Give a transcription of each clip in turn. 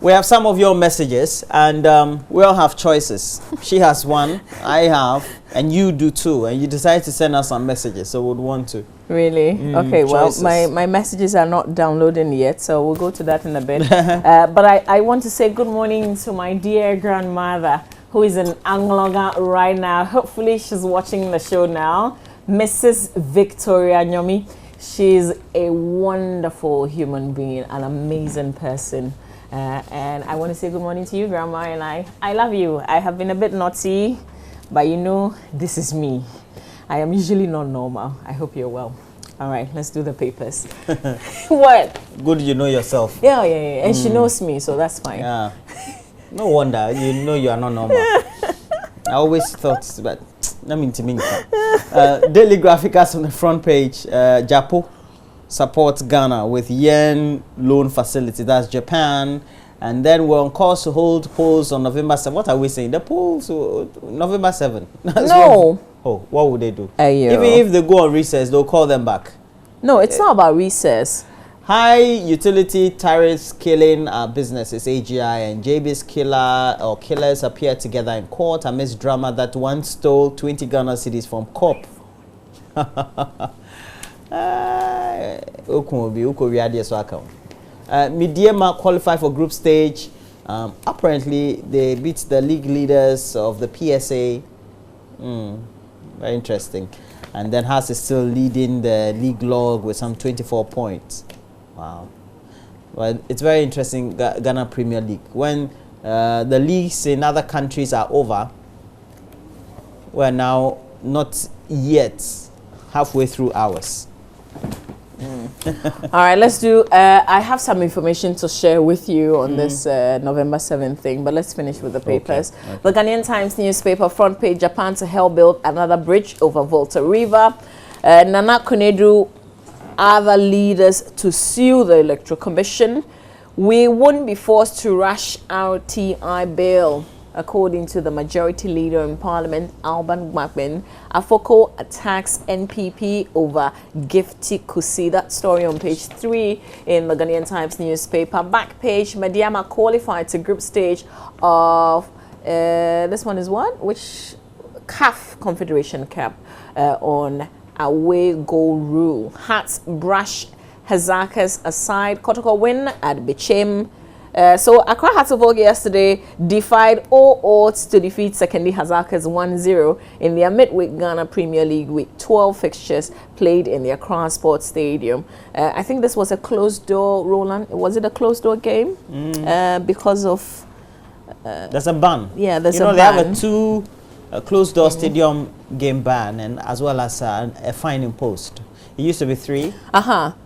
We have some of your messages, and we all have choices. She has one, I have, and you do too. And you decide to send us some messages, so we'd want to. Really? Okay, choices. Well, my messages are not downloading yet, so we'll go to that in a bit. But I want to say good morning to my dear grandmother, who is in Angloga right now. Hopefully she's watching the show now. Mrs. Victoria Nyomi. She's a wonderful human being, an amazing person. And I want to say good morning to you, Grandma, and I love you. I have been a bit naughty, but you know, this is me. I am usually not normal. I hope you're well. All right, let's do the papers. What? Good, you know yourself. Yeah. And she knows me, so that's fine. Yeah. No wonder, you know you are not normal. I always thought, but let me Daily Graphic has on the front page, Japo supports Ghana with yen loan facility. That's Japan. And then we're on course to hold polls on November 7. What are we saying? The polls, November 7. No. What would they do? Even if they go on recess, they'll call them back. No, it's not about recess. High utility tariffs killing our businesses. AGI and JB's killers appear together in court amidst drama that one stole 20 Ghana cedis from COP. Midiema qualified for group stage. Apparently, they beat the league leaders of the PSA. Very interesting. And then Haas is still leading the league log with some 24 points. Wow. Well, it's very interesting, Ghana Premier League. When the leagues in other countries are over, we're now not yet halfway through ours. All right, let's do. I have some information to share with you on this November 7th thing, but let's finish with the papers. Okay. The Ghanaian Times newspaper front page: Japan to help build another bridge over Volta River. Nana Konadu, other leaders to sue the Electoral Commission. We won't be forced to rush our TI bill. According to the majority leader in Parliament, Alban Gbagben, Afoko attacks NPP over Gifty Kusi. That story on page 3 in the Ghanaian Times newspaper. Back page, Mediama qualified to group stage of, this one is what? Which? CAF Confederation Cup on away goal rule. Hearts brush Hazakas aside. Kotoko win at Bechem. So Accra Hearts of Oak yesterday defied all odds to defeat Sekondi Hazakas 1-0 in their midweek Ghana Premier League with 12 fixtures played in the Accra Sports Stadium. I think this was a closed door, Roland. Was it a closed door game? Because of... there's a ban. Yeah, there's a ban. They have a closed door stadium game ban, and as well as a fine imposed. It used to be 3.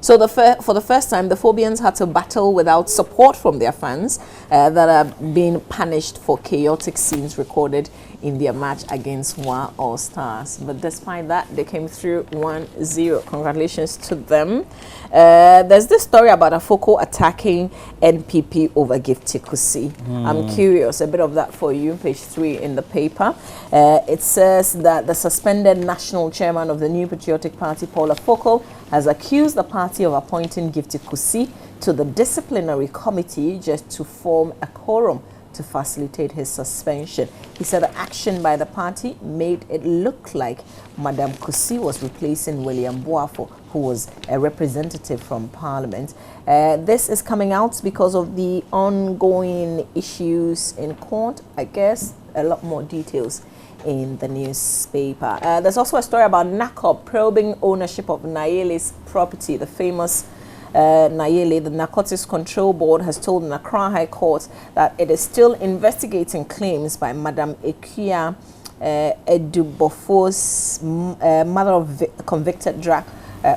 So for the first time, the Phobians had to battle without support from their fans that are being punished for chaotic scenes recorded in their match against Wa All Stars. But despite that, they came through 1-0. Congratulations to them. There's this story about Afoko attacking NPP over Gifty Kusi. I'm curious, a bit of that for you, page 3 in the paper. It says that the suspended national chairman of the New Patriotic Party, Paul Afoko, has accused the party of appointing Gifty Kusi to the disciplinary committee just to form a quorum to facilitate his suspension. He said the action by the party made it look like Madam Kusi was replacing William Boafo, who was a representative from Parliament. This is coming out because of the ongoing issues in court. I guess a lot more details in the newspaper. There's also a story about NACOP probing ownership of Nayele's property. The famous Nayele, the Narcotics Control Board, has told the Accra High Court that it is still investigating claims by Madam Ekia Edubofo's mother of convicted drug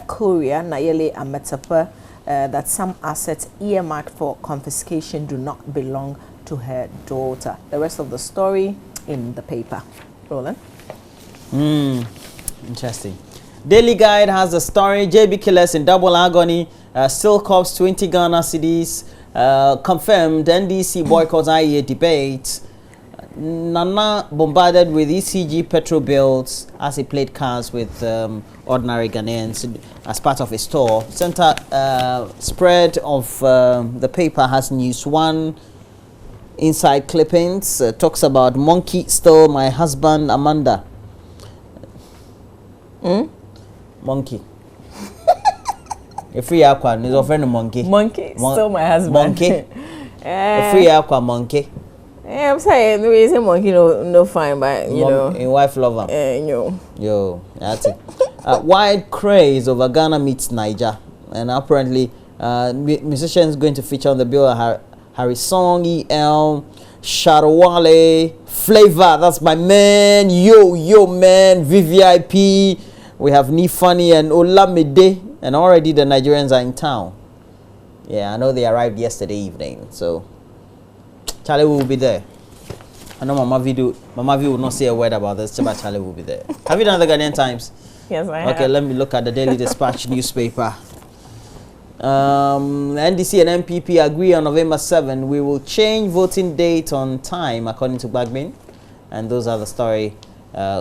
courier Nayele Ametapa, that some assets earmarked for confiscation do not belong to her daughter. The rest of the story in the paper. Roland? Interesting. Daily Guide has a story. JB killers in double agony. Still cops 20 Ghana cedis. Confirmed NDC boycotts IEA debate. Nana bombarded with ECG petrol bills as he played cards with ordinary Ghanaians as part of his tour. Center spread of the paper has News 1, Inside Clippings talks about monkey stole my husband Amanda. Monkey. A free aqua is offering a monkey. Monkey stole my husband. Monkey. A free aqua monkey. I'm saying the reason monkey no fine, but you know. In wife lover. Yo, that's it. Wide craze over Ghana meets Niger, and apparently musicians going to feature on the bill. Harry Song, EL, Sharwale, Flavor, that's my man, yo man, VVIP, we have Nifani and Olamide, and already the Nigerians are in town. Yeah, I know they arrived yesterday evening, so Charlie will be there. I know Mama V will not say a word about this, but Charlie will be there. Have you done the Ghanaian Times? Yes, I have. Okay, let me look at the Daily Dispatch newspaper. NDC and MPP agree on November 7. We will change voting date on time, according to Bagbin. And those are the story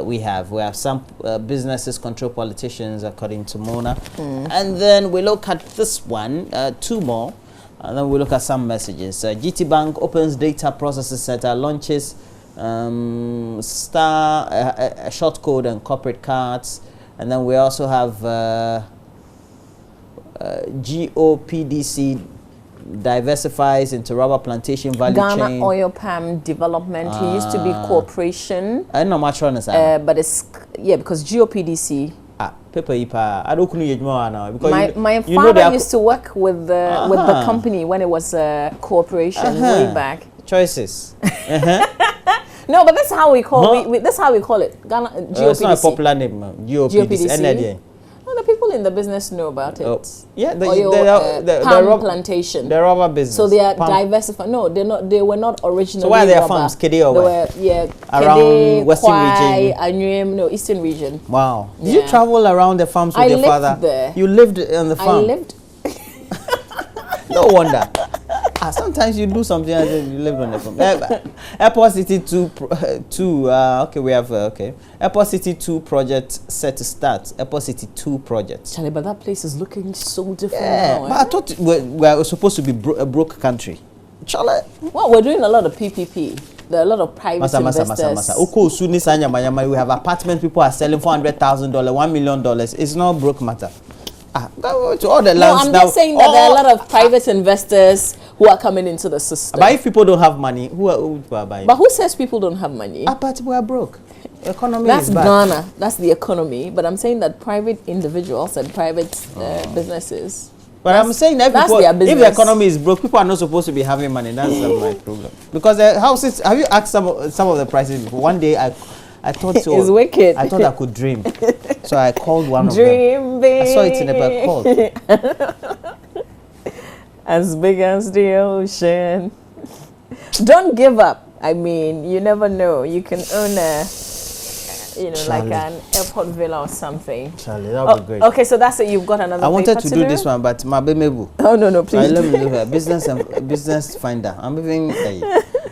we have. We have some businesses control politicians, according to Mona. And then we look at this one, two more. And then we look at some messages. GT Bank opens data processing center, launches star short code and corporate cards. And then we also have GOPDC diversifies into rubber plantation value chain. Ghana Oil Palm Development. He used to be corporation. I know much on that. But it's because GOPDC. Paper I don't know because my father used to work with the company when it was a corporation way back. Choices. No, but that's how we call that's how we call it. Ghana GOPDC. It's not a popular name. GOPDC. The people in the business know about it. Yeah, the palm plantation. The rubber business. So they are diversified. No, they're not. They were not originally. So where are their farms? Kede or where? Around Kede, Western region. Anyuem, no, Eastern region. Wow. Did you travel around the farms with your father? There. You lived on the farm. I lived. No wonder. Sometimes you do something and then you live on the farm. Airport City 2. Okay, we have Airport City 2 project set to start. Airport City 2 project. Charlie, but that place is looking so different now. But I thought we're supposed to be a broke country. Charlie. Well, we're doing a lot of PPP. There are a lot of private investors. We have apartment. People are selling $400,000, $1 million. It's not broke matter. Go to all the lands I'm now. just saying that there are a lot of private investors who are coming into the system. But if people don't have money, who are buying? But who says people don't have money? But we are broke. Economy That's is bad. Ghana. That's the economy. But I'm saying that private individuals and private businesses. But I'm saying that if the economy is broke, people are not supposed to be having money. That's my problem. Because the houses, have you asked some of the prices before? One day I thought so. It's wicked. I thought I could dream. So I called one of them. I saw it in the back. Called. As big as the ocean. Don't give up. I mean, you never know. You can own like an airport villa or something. Charlie, that would be great. Okay, so that's it. You've got another. I wanted to do this one, but my baby. Oh no, please. Let me look at business finder. I'm moving.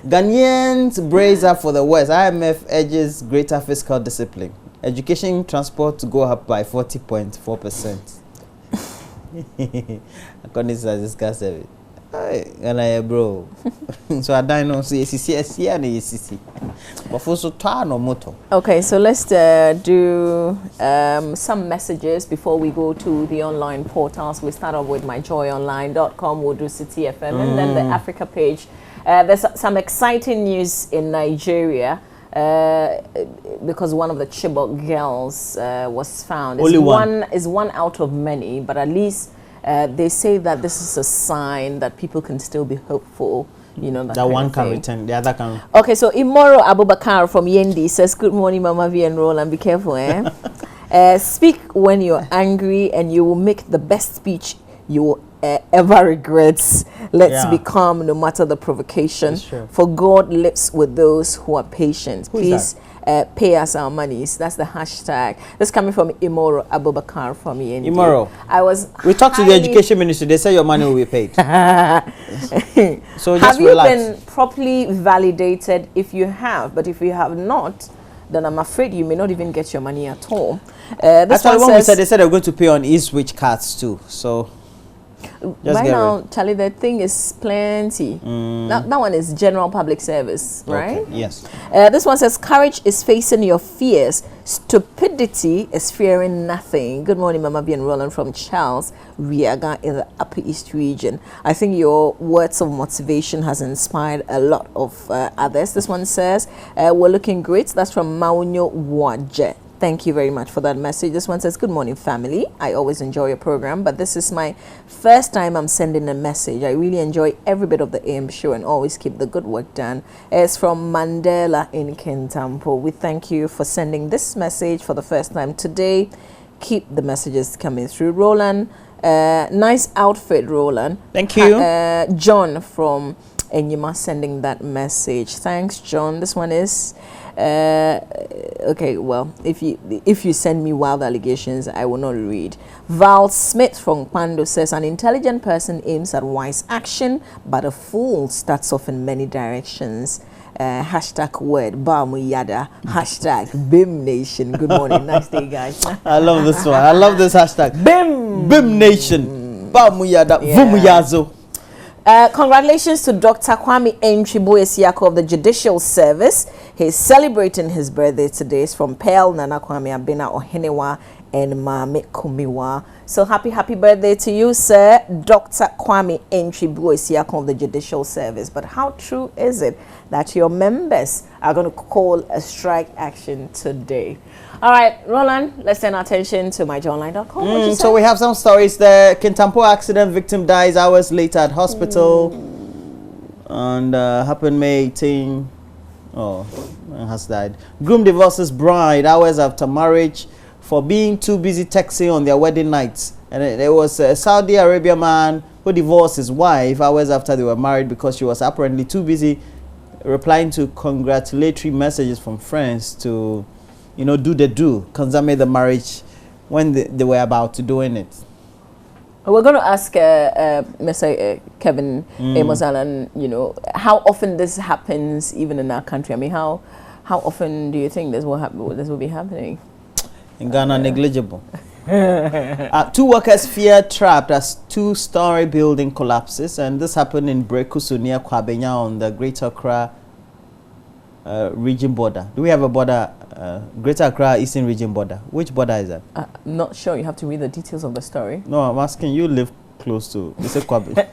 Ghanaians brace up for the West. IMF urges greater fiscal discipline. Education transport to go up by 40.4%. According to this guy said, "Hey, bro." So I don't know. So ACC and ACC. But for so no motor. Okay, so let's do some messages before we go to the online portals. We start off with myjoyonline.com. We'll do City FM and then the Africa page. There's some exciting news in Nigeria. Because one of the Chibok girls was found. Only one is one out of many, but at least they say that this is a sign that people can still be hopeful. You know, that one can return, the other can. Okay, so Imoro Abubakar from Yendi says, "Good morning, Mama V and Roland. Be careful, speak when you're angry, and you will make the best speech you will ever regrets. Let's be calm no matter the provocation. For God lives with those who are patient. Please pay us our monies." That's the hashtag. That's coming from Imoro Abubakar from Yendi. Imoro, we talked to the education ministry. They say your money will be paid. So just have relax. You been properly validated? If you have, but if you have not, then I'm afraid you may not even get your money at all. Actually, when we said, they said they were going to pay on e-switch cards too. So Right now, Charlie, the thing is plenty. That one is general public service, right? Okay. Yes. This one says, courage is facing your fears. Stupidity is fearing nothing. Good morning, Mama B and Roland from Charles Riaga in the Upper East region. I think your words of motivation has inspired a lot of others. This one says, we're looking great. That's from Maunyo Waje. Thank you very much for that message. This one says, good morning, family. I always enjoy your program, but this is my first time I'm sending a message. I really enjoy every bit of the AM show and always keep the good work done. It's from Mandela in Kintampo. We thank you for sending this message for the first time today. Keep the messages coming through. Roland, nice outfit, Roland. Thank you. John from Enyima sending that message. Thanks, John. This one is... okay, well, if you send me wild allegations, I will not read. Val Smith from Pando says, an intelligent person aims at wise action, but a fool starts off in many directions. Hashtag word Bamuyada, hashtag BIM Nation. Good morning, nice day, guys. I love this one. I love this hashtag. BIM Nation. Bamuyada, Vumuyazo. Congratulations to Dr. Kwame Enchibu of the Judicial Service. He's celebrating his birthday today. It's from Pearl Nana Kwame Abena Ohenewa and Mame Kumiwa. So happy birthday to you, sir, Dr. Kwame Enchibu of the Judicial Service. But how true is it that your members are going to call a strike action today? All right, Roland, let's turn our attention to myjournline.com. So we have some stories there. Kintampo accident victim dies hours later at hospital. And happened May 18. Oh, has died. Groom divorces bride hours after marriage for being too busy texting on their wedding nights. And there was a Saudi Arabia man who divorced his wife hours after they were married because she was apparently too busy replying to congratulatory messages from friends to, you know, consummate the marriage when they were about to doing it. We're going to ask Mr. Kevin Amos Allen, you know, how often this happens even in our country. I mean, how often do you think this will be happening? In Ghana, negligible. 2 workers fear trapped as 2-story building collapses, and this happened in Brekusu near Kwabenya on the Greater Accra region border. Do we have a border? Greater Accra Eastern region border. Which border is that? I'm not sure. You have to read the details of the story. No, I'm asking. You live close to Kwabenya.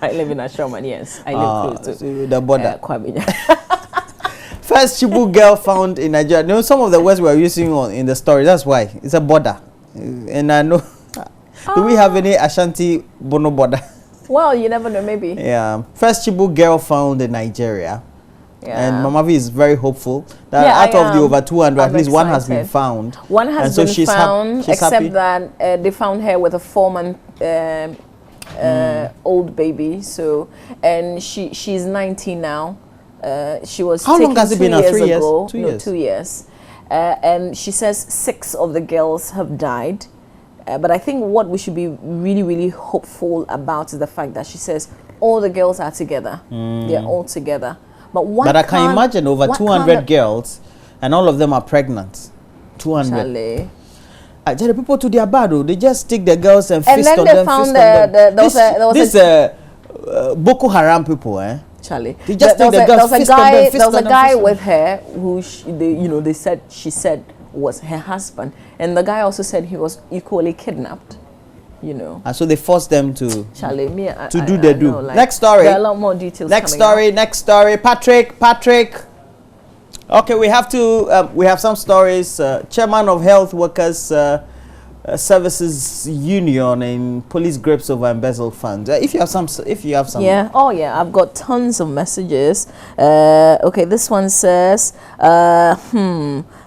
I live in Ashoman, yes. I live close to the border. Kwabenya. First Chibok girl found in Nigeria. You know, some of the words we're using in the story. That's why it's a border. And I know. Do we have any Ashanti Bono border? Well, you never know. Maybe. Yeah. First Chibok girl found in Nigeria. Yeah. And Mama V is very hopeful that out of the over 200, at least one has been found. One has been found, except that they found her with a 4-month old baby. So, and she's 19 now. She was How long has it been? 3 years? 2 years. No, 2 years. And she says 6 of the girls have died. But I think what we should be really, really hopeful about is the fact that she says all the girls are together. They're all together. But I can imagine over 200 girls, and all of them are pregnant. 200. Charlie. I tell the people to their bad, they just take the girls and fist on them. And then they found there was Boko Haram people, eh? Charlie. They just take the girls, fist on them. There was a guy with her who she said was her husband, and the guy also said he was equally kidnapped. You know. And so they forced them to Charlie, do the do. Like, next story. There are a lot more details. Next story. Patrick. Okay, we have some stories. Chairman of Health Workers Services Union in police grips over embezzled funds. If you have some. Yeah. Oh yeah. I've got tons of messages. Okay, this one says,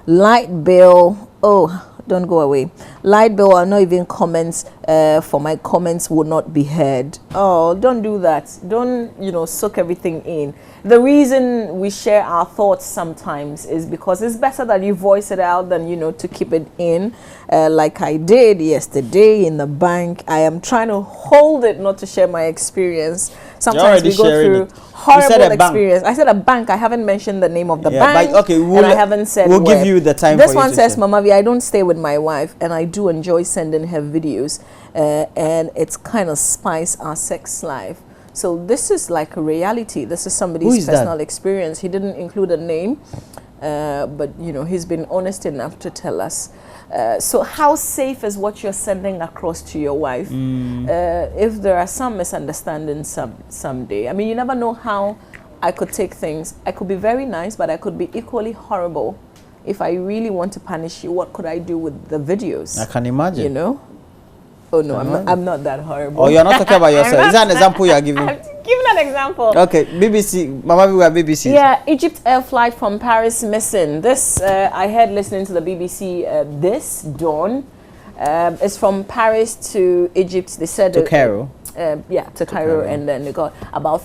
light bill. Oh. Don't go away. Light bill are not even comments. For my comments will not be heard. Oh, don't do that. Don't, soak everything in. The reason we share our thoughts sometimes is because it's better that you voice it out than, to keep it in. Like I did yesterday in the bank. I am trying to hold it, not to share my experience. Sometimes we go through horrible experience. I said a bank. I haven't mentioned the name of the bank. But, okay, and I haven't said we'll give you the time. This one says, Mama V, I don't stay with my wife, and I do enjoy sending her videos. and it's kind of spice our sex life. So this is like a reality. This is somebody's personal experience. He didn't include a name, but you know, he's been honest enough to tell us. So how safe is what you're sending across to your wife? If there are some misunderstandings someday, I mean, you never know how I could take things. I could be very nice, but I could be equally horrible. If I really want to punish you, what could I do with the videos? I can imagine. You know? Oh no, I'm not that horrible. Oh, you're not talking about yourself. Is that an example you are giving? I'm giving an example. Okay, BBC, Mama, we were BBC. Yeah, Egypt Air flight from Paris missing. This, I heard listening to the BBC this dawn. It's from Paris to Egypt. They said to Cairo. Yeah, to Cairo, and then they got about,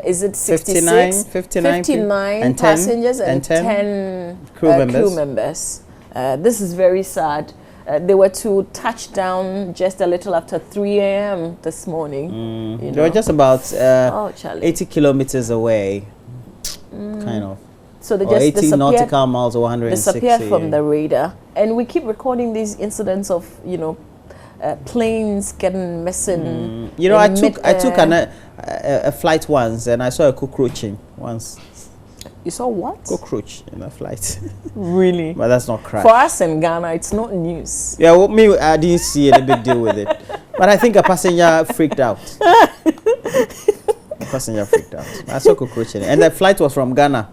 is it 59 and passengers and 10 crew members. This is very sad. They were to touch down just a little after 3 a.m. this morning. You know? They were just about 80 kilometers away, kind of. So they or just 80 nautical miles or 160. Disappeared from the radar. And we keep recording these incidents of, you know, planes getting missing. You know, I took a flight once and I saw a cockroaching once. You saw what? Cockroach in a flight. Really? But that's not crash. For us in Ghana, it's not news. Yeah, well, me, I didn't see any big deal with it. But I think a passenger freaked out. I saw cockroach in it. And the flight was from Ghana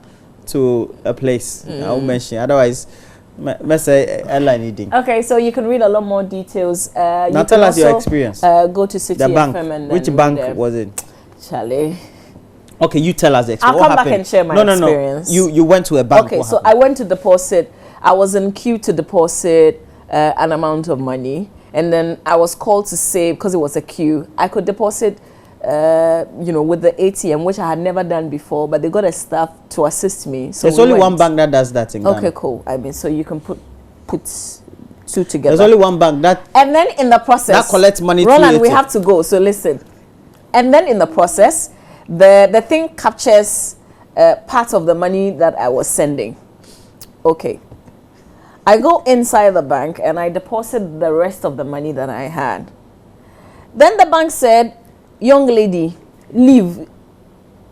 to a place I won't mention. Otherwise, airline needing. Okay, so you can read a lot more details. Now tell us your experience. Go to City the bank. FM and which bank was it? Charlie. Okay, you tell us the experience. I'll come back and share my experience. No. You went to a bank. Okay, so I went to deposit. I was in queue to deposit an amount of money. And then I was called to say, because it was a queue, I could deposit, you know, with the ATM, which I had never done before. But they got a staff to assist me. So there's only one bank that does that in Ghana. Okay, cool. I mean, so you can put two together. There's only one bank that... And then in the process... That collects money Roland, we have to go. So listen. And then in the process... The thing captures part of the money that I was sending. Okay. I go inside the bank and I deposit the rest of the money that I had. Then the bank said, young lady, leave.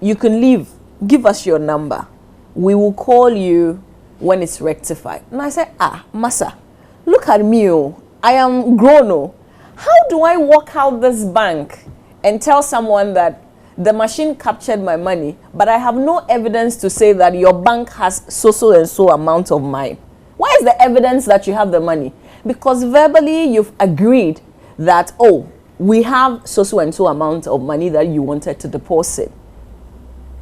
You can leave. Give us your number. We will call you when it's rectified. And I said, massa, look at me. I am grown. How do I walk out this bank and tell someone that the machine captured my money, but I have no evidence to say that your bank has so and so amount of mine? Why is the evidence that you have the money? Because verbally you've agreed that, oh, we have so and so amount of money that you wanted to deposit.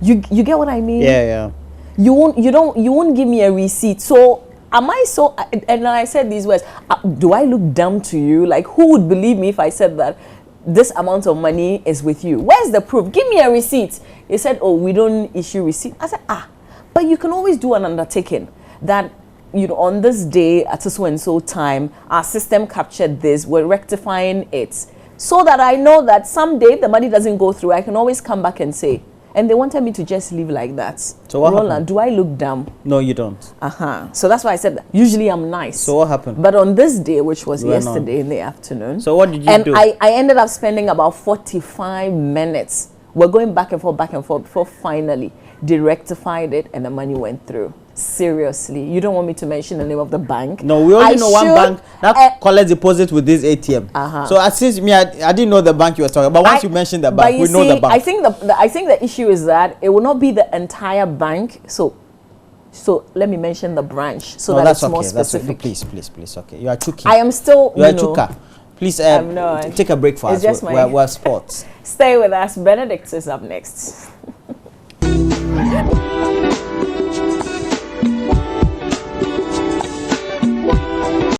You get what I mean? Yeah. You won't give me a receipt. So am I so? And I said these words. Do I look dumb to you? Like, who would believe me if I said that this amount of money is with you? Where's the proof? Give me a receipt. He said, oh, we don't issue receipt. I said, but you can always do an undertaking that, you know, on this day at so and so time, our system captured this, we're rectifying it, so that I know that someday the money doesn't go through. I can always come back and say. And they wanted me to just live like that. So what Roland, happened? do I look dumb? No, you don't. So that's why I said that. Usually I'm nice. So what happened? But on this day, which was yesterday in the afternoon. So what did you do? And I ended up spending about 45 minutes. We're going back and forth before finally they rectified it and the money went through. Seriously, you don't want me to mention the name of the bank? No, we only know one bank that collects deposit with this ATM. So since me, I didn't know the bank you were talking about. But once you mentioned the bank, we know the bank. I think the issue is that it will not be the entire bank. So let me mention the branch so that it's more specific. Please. Okay, you are chuki. I am still. You are chuka. Please take a break for us. We're sports. Stay with us. Benedict is up next.